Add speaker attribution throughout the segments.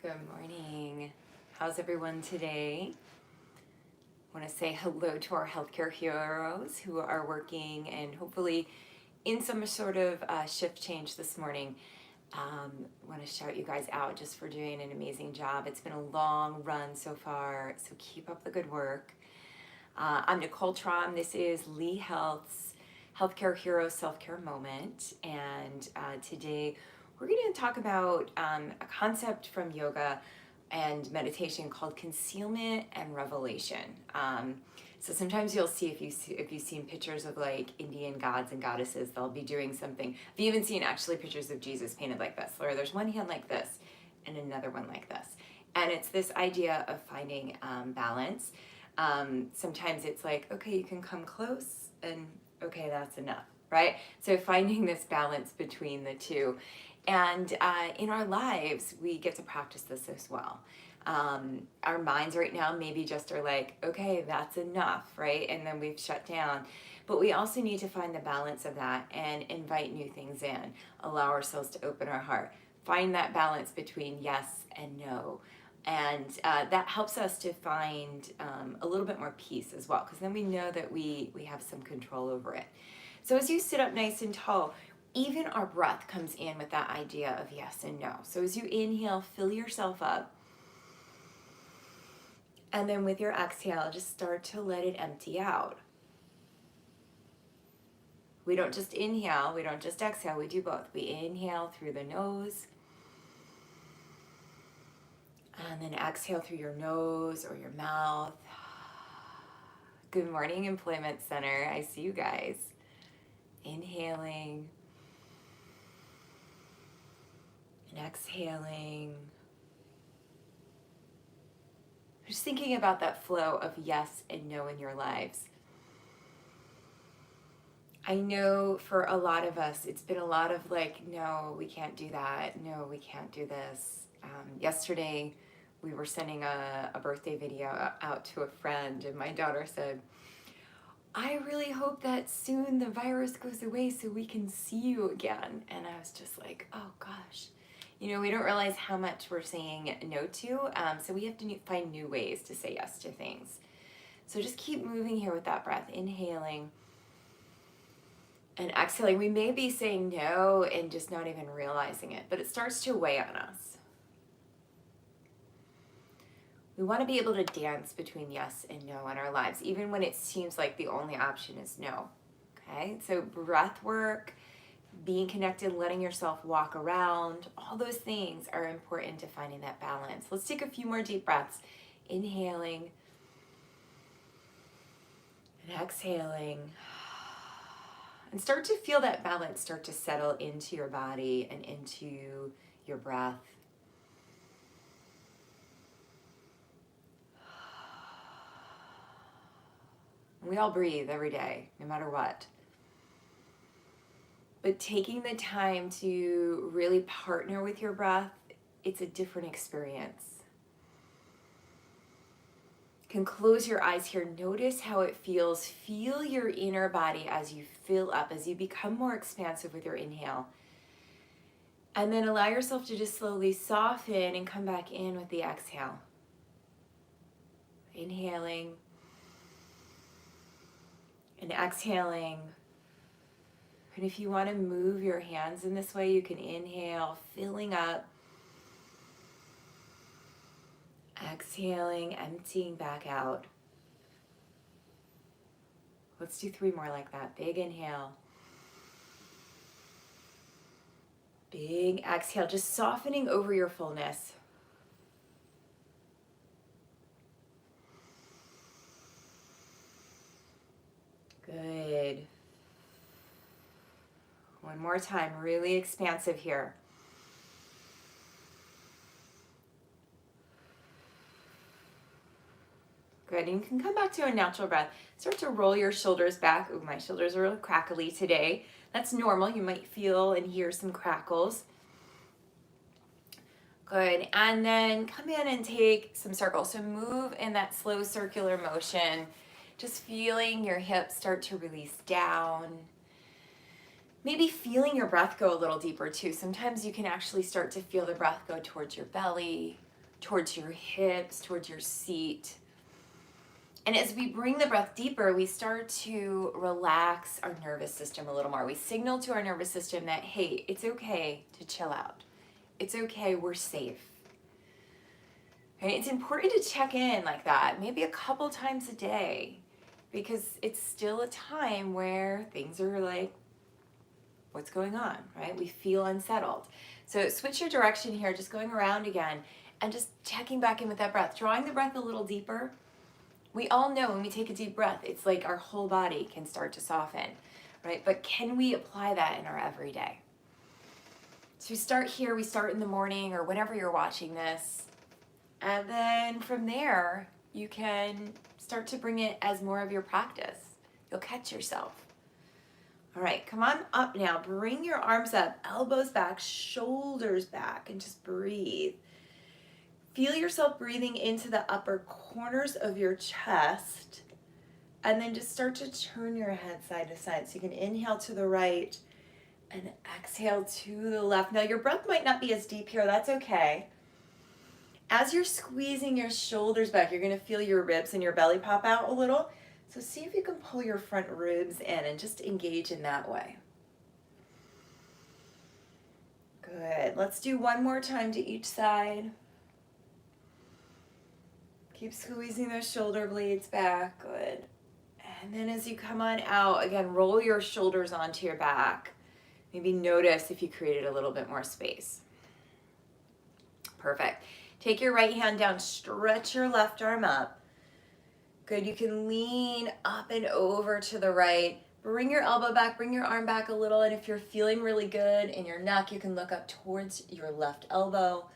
Speaker 1: Good morning. How's everyone today? I want to say hello to our healthcare heroes who are working and hopefully in some sort of shift change this morning. I want to shout you guys out just for doing an amazing job. It's been a long run so far, so keep up the good work. I'm Nicole Traum. This is Lee Health's Healthcare Hero Self-Care Moment, and today we're going to talk about a concept from yoga and meditation called concealment and revelation. So sometimes you'll see if you've seen pictures of like Indian gods and goddesses, they'll be doing something. I've even seen actually pictures of Jesus painted like this, where there's one hand like this and another one like this, and it's this idea of finding balance. Sometimes it's like, okay, you can come close, and okay, that's enough, right? So finding this balance between the two. And in our lives, we get to practice this as well. Our minds right now maybe just are like, okay, that's enough, right? And then we've shut down. But we also need to find the balance of that and invite new things in, allow ourselves to open our heart, find that balance between yes and no. And that helps us to find a little bit more peace as well, because then we know that we have some control over it. So as you sit up nice and tall, even our breath comes in with that idea of yes and no. So as you inhale, fill yourself up. And then with your exhale, just start to let it empty out. We don't just inhale, we don't just exhale, we do both. We inhale through the nose, and then exhale through your nose or your mouth. Good morning, Employment Center. I see you guys. Inhaling and exhaling. Just thinking about that flow of yes and no in your lives. I know for a lot of us, it's been a lot of like, no, we can't do that. No, we can't do this. Yesterday, we were sending a birthday video out to a friend, and my daughter said, I really hope that soon the virus goes away so we can see you again. And I was just like, oh gosh. You know, we don't realize how much we're saying no to, so we have to find new ways to say yes to things. So just keep moving here with that breath, inhaling and exhaling. We may be saying no and just not even realizing it, but it starts to weigh on us. We want to be able to dance between yes and no in our lives, even when it seems like the only option is no. Okay, so breath work, being connected, letting yourself walk around, all those things are important to finding that balance. Let's take a few more deep breaths. Inhaling and exhaling. And start to feel that balance start to settle into your body and into your breath. We all breathe every day, no matter what. But taking the time to really partner with your breath, it's a different experience. You can close your eyes here. Notice how it feels. Feel your inner body as you fill up, as you become more expansive with your inhale. And then allow yourself to just slowly soften and come back in with the exhale. Inhaling and exhaling. And if you want to move your hands in this way, you can inhale, filling up. Exhaling, emptying back out. Let's do 3 more like that. Big inhale. Big exhale, just softening over your fullness. Good. One more time, really expansive here. Good, and you can come back to a natural breath. Start to roll your shoulders back. Ooh, my shoulders are a little crackly today. That's normal. You might feel and hear some crackles. Good, and then come in and take some circles. So move in that slow circular motion, just feeling your hips start to release down. Maybe feeling your breath go a little deeper too. Sometimes you can actually start to feel the breath go towards your belly. towards your hips, towards your seat. And as we bring the breath deeper, we start to relax our nervous system a little more. We signal to our nervous system that, hey, it's okay to chill out. It's okay, we're safe. Right? It's important to check in like that, maybe a couple times a day, because it's still a time where things are like, what's going on, right? We feel unsettled. So switch your direction here, just going around again, and just checking back in with that breath, drawing the breath a little deeper. We all know when we take a deep breath, it's like our whole body can start to soften, right? But can we apply that in our everyday? So we start here, we start in the morning or whenever you're watching this. And then from there, you can start to bring it as more of your practice. You'll catch yourself. All right, come on up now. Bring your arms up, elbows back, shoulders back, and just breathe. Feel yourself breathing into the upper corners of your chest, and then just start to turn your head side to side. So you can inhale to the right and exhale to the left. Now your breath might not be as deep here, that's okay. As you're squeezing your shoulders back, you're gonna feel your ribs and your belly pop out a little. So see if you can pull your front ribs in and just engage in that way. Good, let's do one more time to each side. Keep squeezing those shoulder blades back, good. And then as you come on out, again, roll your shoulders onto your back. Maybe notice if you created a little bit more space. Perfect. Take your right hand down, stretch your left arm up. Good, you can lean up and over to the right. Bring your elbow back, bring your arm back a little, and if you're feeling really good in your neck, you can look up towards your left elbow.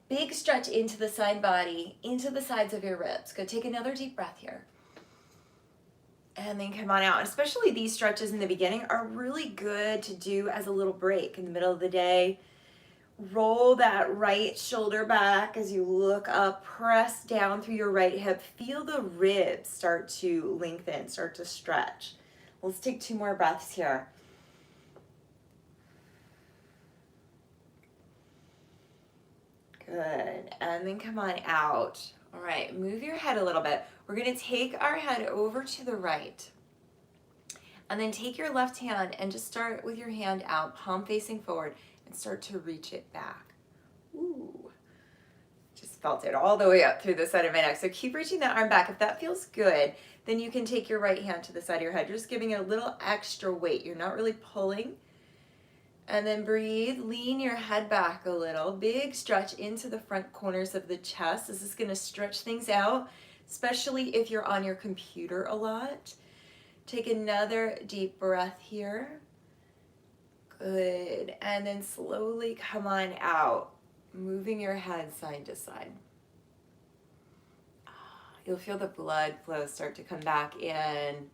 Speaker 1: Big stretch into the side body, into the sides of your ribs. Good, take another deep breath here. And then come on out. Especially these stretches in the beginning are really good to do as a little break in the middle of the day. Roll that right shoulder back as you look up, press down through your right hip. Feel the ribs start to lengthen, start to stretch. Let's take 2 more breaths here. Good, and then come on out. All right, move your head a little bit. We're gonna take our head over to the right. And then take your left hand and just start with your hand out, palm facing forward, and start to reach it back. Ooh, just felt it all the way up through the side of my neck. So keep reaching that arm back. If that feels good, then you can take your right hand to the side of your head. You're just giving it a little extra weight. You're not really pulling. And then breathe, lean your head back a little. Big stretch into the front corners of the chest. This is gonna stretch things out, especially if you're on your computer a lot. Take another deep breath here. Good, and then slowly come on out, moving your head side to side. You'll feel the blood flow start to come back in,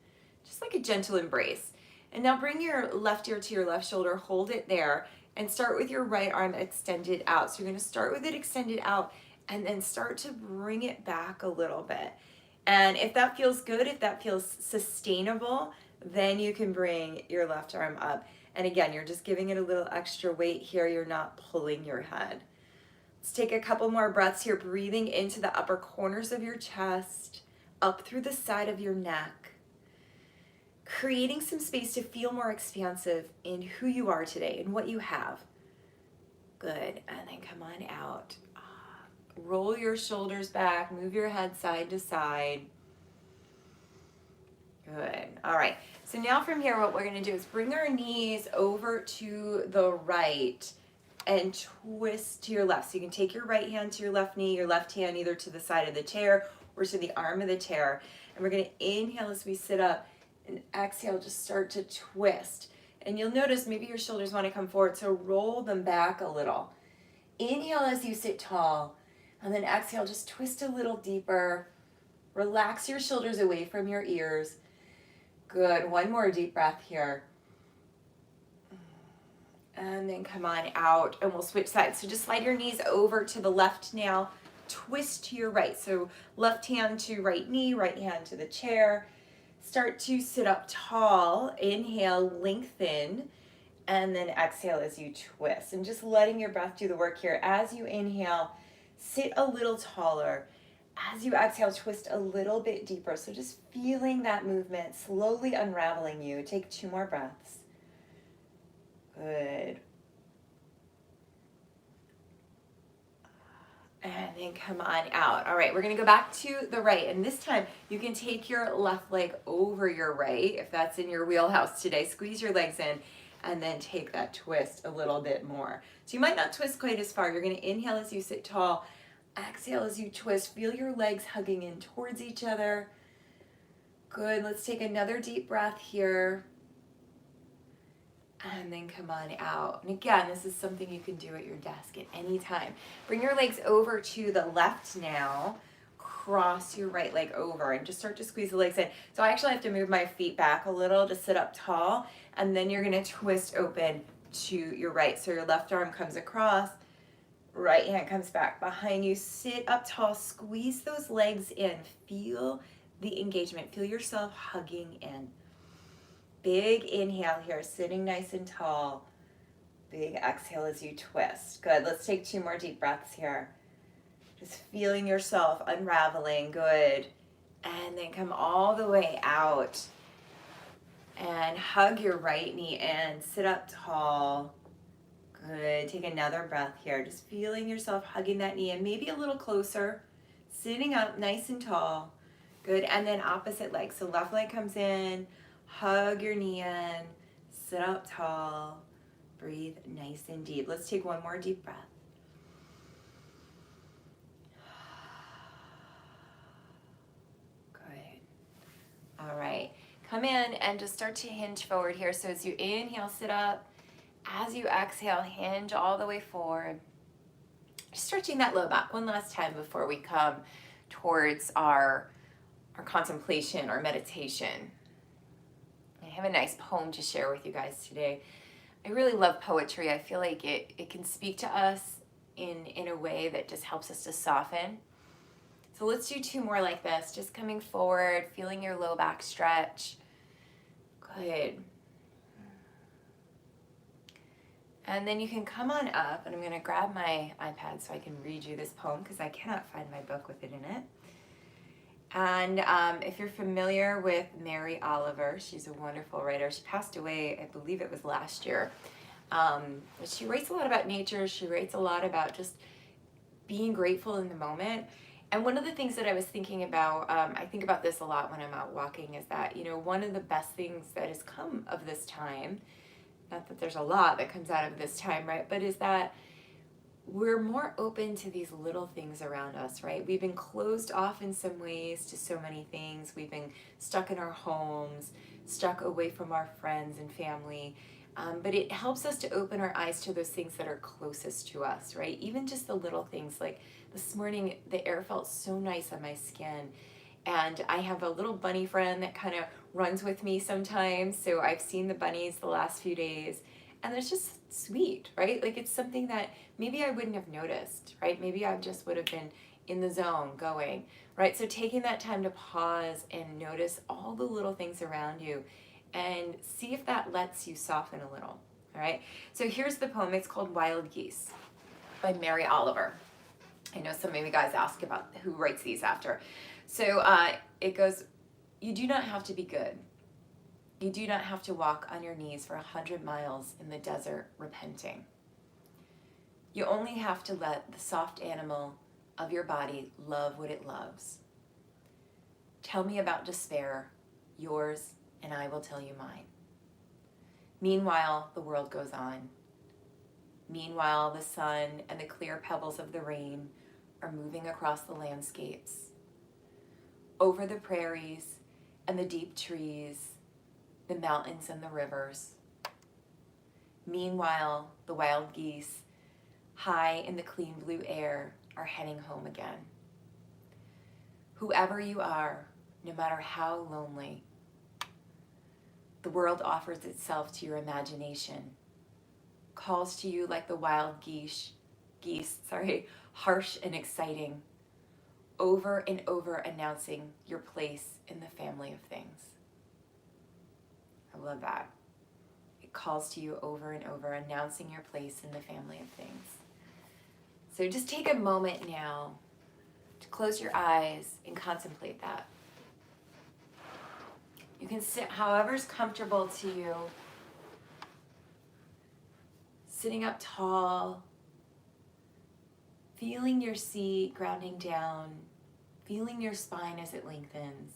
Speaker 1: just like a gentle embrace. And now bring your left ear to your left shoulder, hold it there, and start with your right arm extended out. So you're gonna start with it extended out, and then start to bring it back a little bit. And if that feels good, if that feels sustainable, then you can bring your left arm up. And again, you're just giving it a little extra weight here. You're not pulling your head. Let's take a couple more breaths here, breathing into the upper corners of your chest, up through the side of your neck, creating some space to feel more expansive in who you are today and what you have. Good, and then come on out. Roll your shoulders back, move your head side to side. Good, all right. So now from here, what we're gonna do is bring our knees over to the right and twist to your left. So you can take your right hand to your left knee, your left hand either to the side of the chair or to the arm of the chair. And we're gonna inhale as we sit up, and exhale, just start to twist. And you'll notice maybe your shoulders wanna come forward, so roll them back a little. Inhale as you sit tall, and then exhale, just twist a little deeper. Relax your shoulders away from your ears. Good, one more deep breath here. And then come on out, and we'll switch sides. So just slide your knees over to the left now, twist to your right. So left hand to right knee, right hand to the chair. Start to sit up tall, inhale, lengthen, and then exhale as you twist. And just letting your breath do the work here. As you inhale, Sit a little taller. As you exhale, twist a little bit deeper. So just feeling that movement, slowly unraveling you. Take 2 more breaths. Good. And then come on out. All right, we're gonna go back to the right. And this time you can take your left leg over your right, if that's in your wheelhouse today. Squeeze your legs in and then take that twist a little bit more. So you might not twist quite as far. You're gonna inhale as you sit tall, exhale as you twist. Feel your legs hugging in towards each other. Good, let's take another deep breath here. And then come on out. And again, this is something you can do at your desk at any time. Bring your legs over to the left now. Cross your right leg over and just start to squeeze the legs in. So I actually have to move my feet back a little to sit up tall. And then you're gonna twist open to your right. So your left arm comes across, right hand comes back behind you. Sit up tall, squeeze those legs in. Feel the engagement. Feel yourself hugging in. Big inhale here, sitting nice and tall. Big exhale as you twist. Good, let's take 2 more deep breaths here. Just feeling yourself unraveling, good. And then come all the way out. And hug your right knee in, sit up tall. Good, take another breath here. Just feeling yourself hugging that knee in, maybe a little closer. Sitting up nice and tall. Good, and then opposite leg. So left leg comes in, hug your knee in, sit up tall, breathe nice and deep. Let's take 1 more deep breath. Good. All right, come in and just start to hinge forward here. So as you inhale, sit up. As you exhale, hinge all the way forward. Just stretching that low back one last time before we come towards our contemplation or meditation. I have a nice poem to share with you guys today. I really love poetry. I feel like it can speak to us in a way that just helps us to soften. So let's do 2 more like this. Just coming forward, feeling your low back stretch. Good. And then you can come on up, and I'm going to grab my iPad so I can read you this poem because I cannot find my book with it in it. And if you're familiar with Mary Oliver, she's a wonderful writer. She passed away, I believe it was last year. She writes a lot about nature. She writes a lot about just being grateful in the moment. And one of the things that I was thinking about, I think about this a lot when I'm out walking, is that, one of the best things that has come of this time, not that there's a lot that comes out of this time, right, but is that we're more open to these little things around us, right? We've been closed off in some ways to so many things. We've been stuck in our homes, stuck away from our friends and family. But it helps us to open our eyes to those things that are closest to us, right? Even just the little things, like this morning, the air felt so nice on my skin. And I have a little bunny friend that kind of runs with me sometimes. So I've seen the bunnies the last few days. And it's just sweet, right? Like it's something that maybe I wouldn't have noticed, right? Maybe I just would have been in the zone going, right? So taking that time to pause and notice all the little things around you and see if that lets you soften a little, all right? So here's the poem. It's called Wild Geese by Mary Oliver. I know some of you guys ask about who writes these after. So it goes, you do not have to be good. You do not have to walk on your knees for 100 miles in the desert repenting. You only have to let the soft animal of your body love what it loves. Tell me about despair, yours, and I will tell you mine. Meanwhile, the world goes on. Meanwhile, the sun and the clear pebbles of the rain are moving across the landscapes, over the prairies and the deep trees, the mountains and the rivers. Meanwhile, the wild geese, high in the clean blue air, are heading home again. Whoever you are, no matter how lonely, the world offers itself to your imagination, calls to you like the wild geese, harsh and exciting, over and over announcing your place in the family of things. I love that. It calls to you over and over, announcing your place in the family of things. So just take a moment now to close your eyes and contemplate that. You can sit however's comfortable to you. Sitting up tall, feeling your seat grounding down, feeling your spine as it lengthens.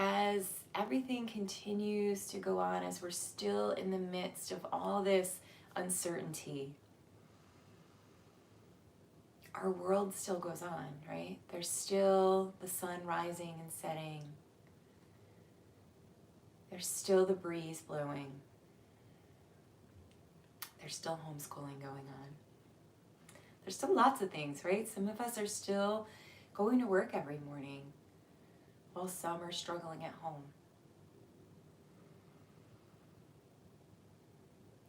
Speaker 1: As everything continues to go on, as we're still in the midst of all this uncertainty, our world still goes on, right? There's still the sun rising and setting. There's still the breeze blowing. There's still homeschooling going on. There's still lots of things, right? Some of us are still going to work every morning, while some are struggling at home.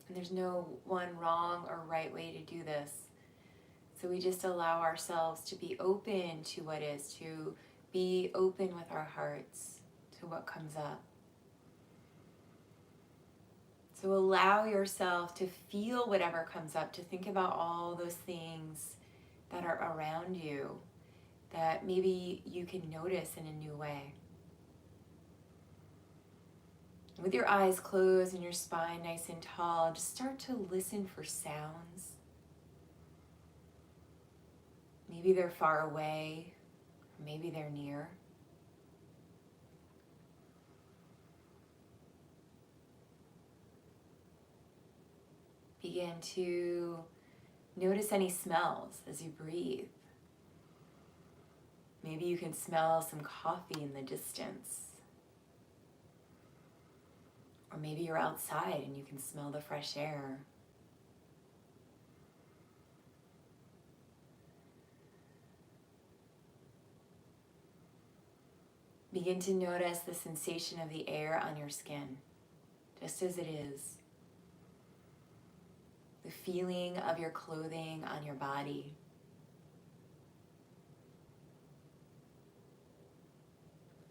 Speaker 1: And there's no one wrong or right way to do this. So we just allow ourselves to be open to what is, to be open with our hearts to what comes up. So allow yourself to feel whatever comes up, to think about all those things that are around you that maybe you can notice in a new way. With your eyes closed and your spine nice and tall, just start to listen for sounds. Maybe they're far away, or maybe they're near. Begin to notice any smells as you breathe. Maybe you can smell some coffee in the distance. Or maybe you're outside and you can smell the fresh air. Begin to notice the sensation of the air on your skin, just as it is. The feeling of your clothing on your body.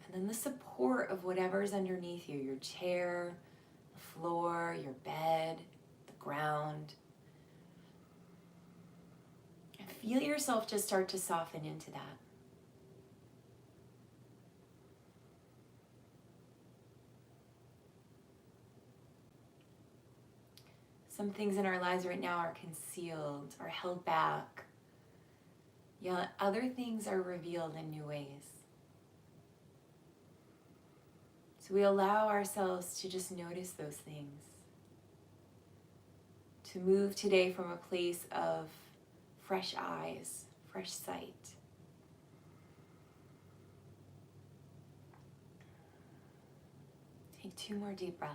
Speaker 1: And then the support of whatever's underneath you, your chair, the floor, your bed, the ground. And feel yourself just start to soften into that. Some things in our lives right now are concealed or held back. Yet other things are revealed in new ways. So we allow ourselves to just notice those things. To move today from a place of fresh eyes, fresh sight. Take 2 more deep breaths.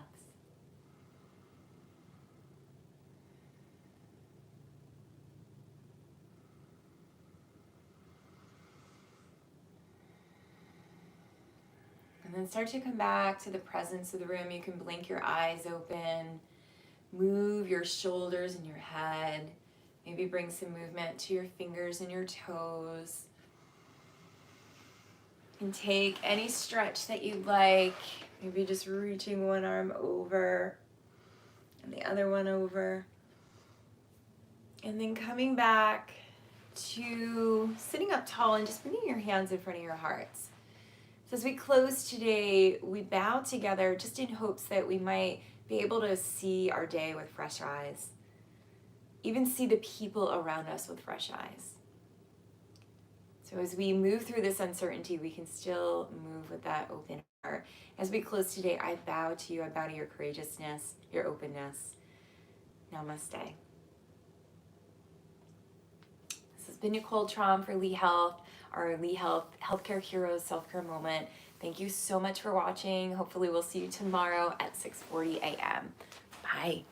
Speaker 1: And then start to come back to the presence of the room. You can blink your eyes open, move your shoulders and your head. Maybe bring some movement to your fingers and your toes. And take any stretch that you'd like. Maybe just reaching one arm over and the other one over. And then coming back to sitting up tall and just bringing your hands in front of your hearts. So as we close today, we bow together just in hopes that we might be able to see our day with fresh eyes. Even see the people around us with fresh eyes. So as we move through this uncertainty, we can still move with that open heart. As we close today, I bow to you. I bow to your courageousness, your openness. Namaste. This has been Nicole Traum for Lee Health, our Lee Health Healthcare Heroes Self-Care Moment. Thank you so much for watching. Hopefully we'll see you tomorrow at 6:40 a.m. Bye.